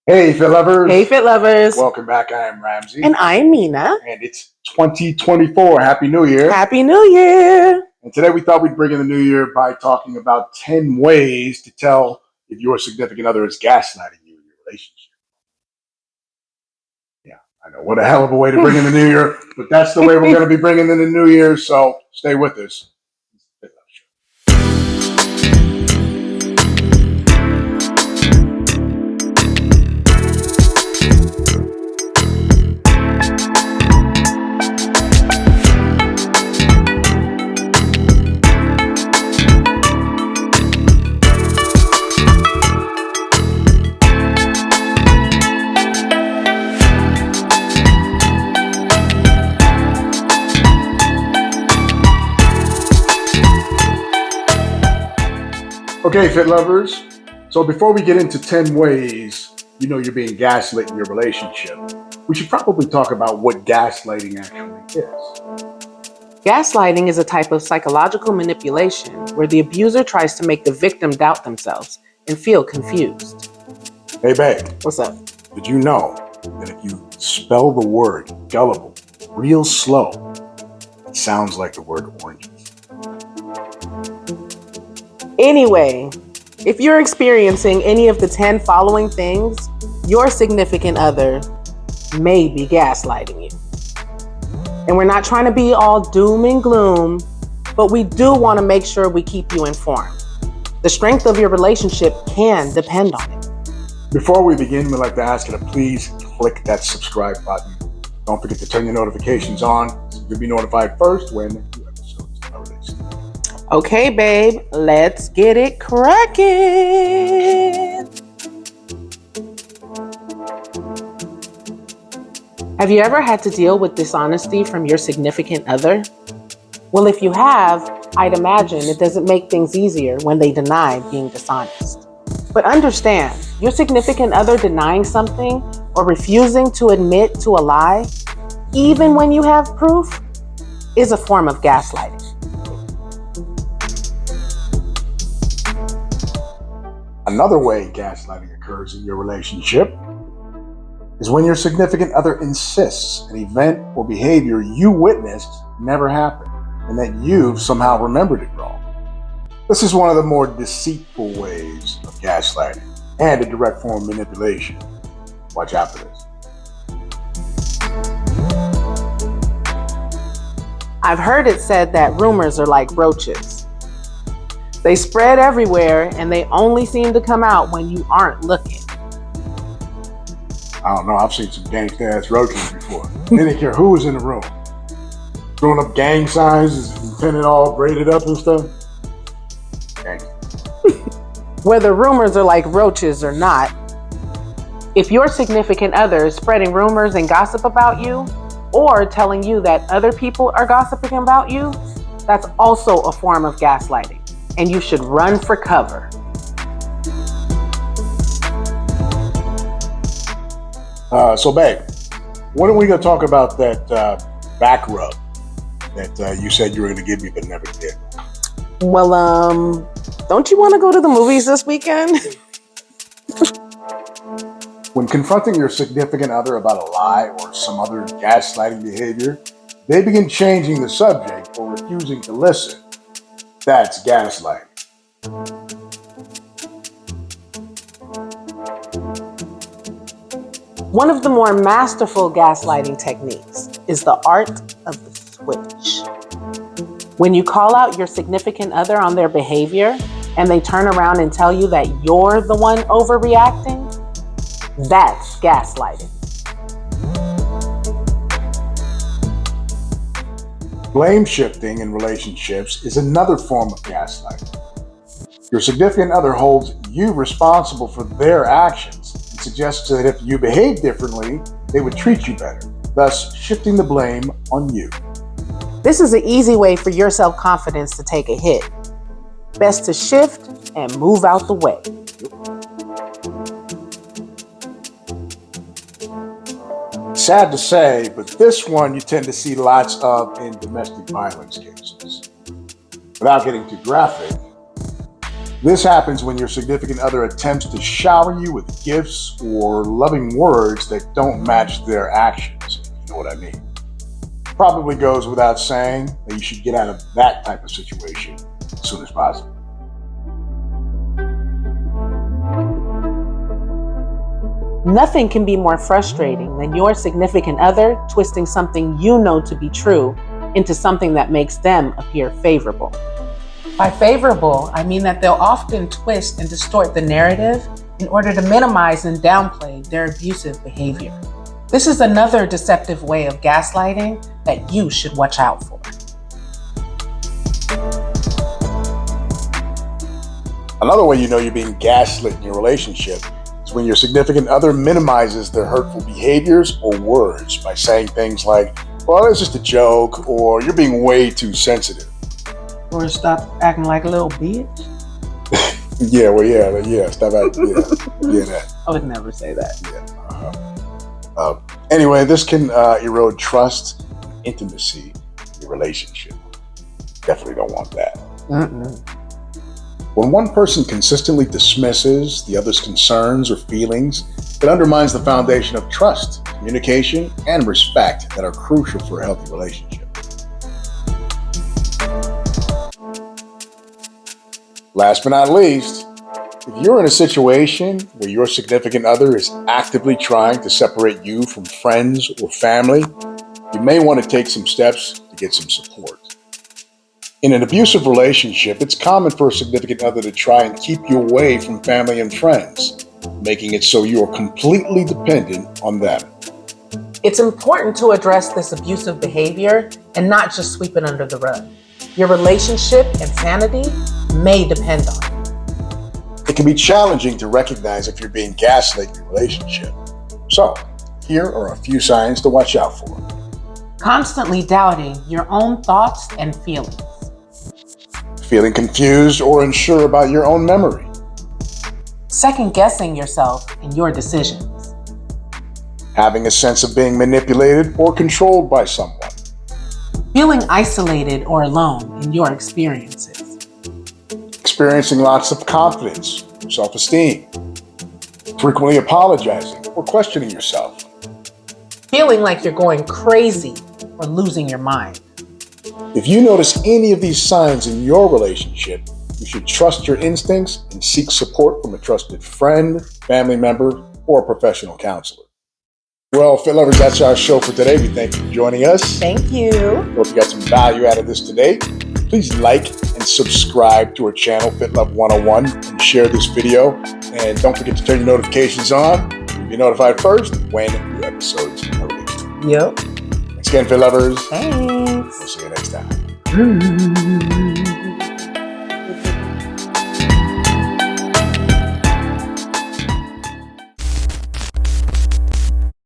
Hey, FitLovers. Hey, FitLovers. Welcome back. I am Ramsey. And I'm Mina. And it's 2024. Happy New Year. Happy New Year. And today we thought we'd bring in the new year by talking about 10 ways to tell if your significant other is gaslighting you in your relationship. Yeah, I know. What a hell of a way to bring in the new year. But that's the way we're going to be bringing in the new year. So stay with us. Okay, FitLovers. So before we get into 10 ways you know you're being gaslit in your relationship, we should probably talk about what gaslighting actually is. Gaslighting is a type of psychological manipulation where the abuser tries to make the victim doubt themselves and feel confused. Hey, babe. What's up? Did you know that if you spell the word gullible real slow, it sounds like the word oranges? Anyway, if you're experiencing any of the 10 following things, your significant other may be gaslighting you. And we're not trying to be all doom and gloom, but we do want to make sure we keep you informed. The strength of your relationship can depend on it. Before we begin, we'd like to ask you to please click that subscribe button. Don't forget to turn your notifications on so you'll be notified first when new episodes are released. Okay, babe, let's get it cracking. Have you ever had to deal with dishonesty from your significant other? Well, if you have, I'd imagine it doesn't make things easier when they deny being dishonest. But understand, your significant other denying something or refusing to admit to a lie, even when you have proof, is a form of gaslighting. Another way gaslighting occurs in your relationship is when your significant other insists an event or behavior you witnessed never happened and that you've somehow remembered it wrong. This is one of the more deceitful ways of gaslighting and a direct form of manipulation. Watch out for this. I've heard it said that rumors are like roaches. They spread everywhere and they only seem to come out when you aren't looking. I don't know, I've seen some gangsta-ass roaches before. They didn't care who was in the room. Throwing up gang signs and pinning it all braided up and stuff. Whether rumors are like roaches or not, if your significant other is spreading rumors and gossip about you, or telling you that other people are gossiping about you, that's also a form of gaslighting, and you should run for cover. So babe, when are we going to talk about that back rub that you said you were going to give me but never did? Well, don't you want to go to the movies this weekend? When confronting your significant other about a lie or some other gaslighting behavior, they begin changing the subject or refusing to listen. That's gaslighting. One of the more masterful gaslighting techniques is the art of the switch. When you call out your significant other on their behavior and they turn around and tell you that you're the one overreacting, that's gaslighting. Blame shifting in relationships is another form of gaslighting. Your significant other holds you responsible for their actions and suggests that if you behave differently, they would treat you better, thus shifting the blame on you. This is an easy way for your self-confidence to take a hit. Best to shift and move out the way. Sad to say, but this one you tend to see lots of in domestic violence cases. Without getting too graphic, This happens when your significant other attempts to shower you with gifts or loving words that don't match their actions, if you know what I mean. Probably goes without saying that you should get out of that type of situation as soon as possible. Nothing can be more frustrating than your significant other twisting something you know to be true into something that makes them appear favorable. By favorable, I mean that they'll often twist and distort the narrative in order to minimize and downplay their abusive behavior. This is another deceptive way of gaslighting that you should watch out for. Another way you know you're being gaslit in your relationship is when your significant other minimizes their hurtful behaviors or words by saying things like, well, it's just a joke, or you're being way too sensitive. Or stop acting like a little bitch. Stop acting, that. I would never say that. Anyway, this can erode trust, intimacy in your relationship. Definitely don't want that. When one person consistently dismisses the other's concerns or feelings, it undermines the foundation of trust, communication, and respect that are crucial for a healthy relationship. Last but not least, if you're in a situation where your significant other is actively trying to separate you from friends or family, you may want to take some steps to get some support. In an abusive relationship, it's common for a significant other to try and keep you away from family and friends, making it so you are completely dependent on them. It's important to address this abusive behavior and not just sweep it under the rug. Your relationship and sanity may depend on it. It can be challenging to recognize if you're being gaslit in your relationship. So, here are a few signs to watch out for. Constantly doubting your own thoughts and feelings. Feeling confused or unsure about your own memory. Second guessing yourself and your decisions. Having a sense of being manipulated or controlled by someone. Feeling isolated or alone in your experiences. Experiencing lots of confidence, self-esteem. Frequently apologizing or questioning yourself. Feeling like you're going crazy or losing your mind. If you notice any of these signs in your relationship, you should trust your instincts and seek support from a trusted friend, family member, or a professional counselor. Well, FitLovers, that's our show for today. We thank you for joining us. Thank you. Hope you got some value out of this today. Please like and subscribe to our channel, FitLove 101, and share this video. And don't forget to turn your notifications on. You'll be notified first when new episodes are released. Yep. Thanks again, FitLovers. Thanks. We'll see you next time.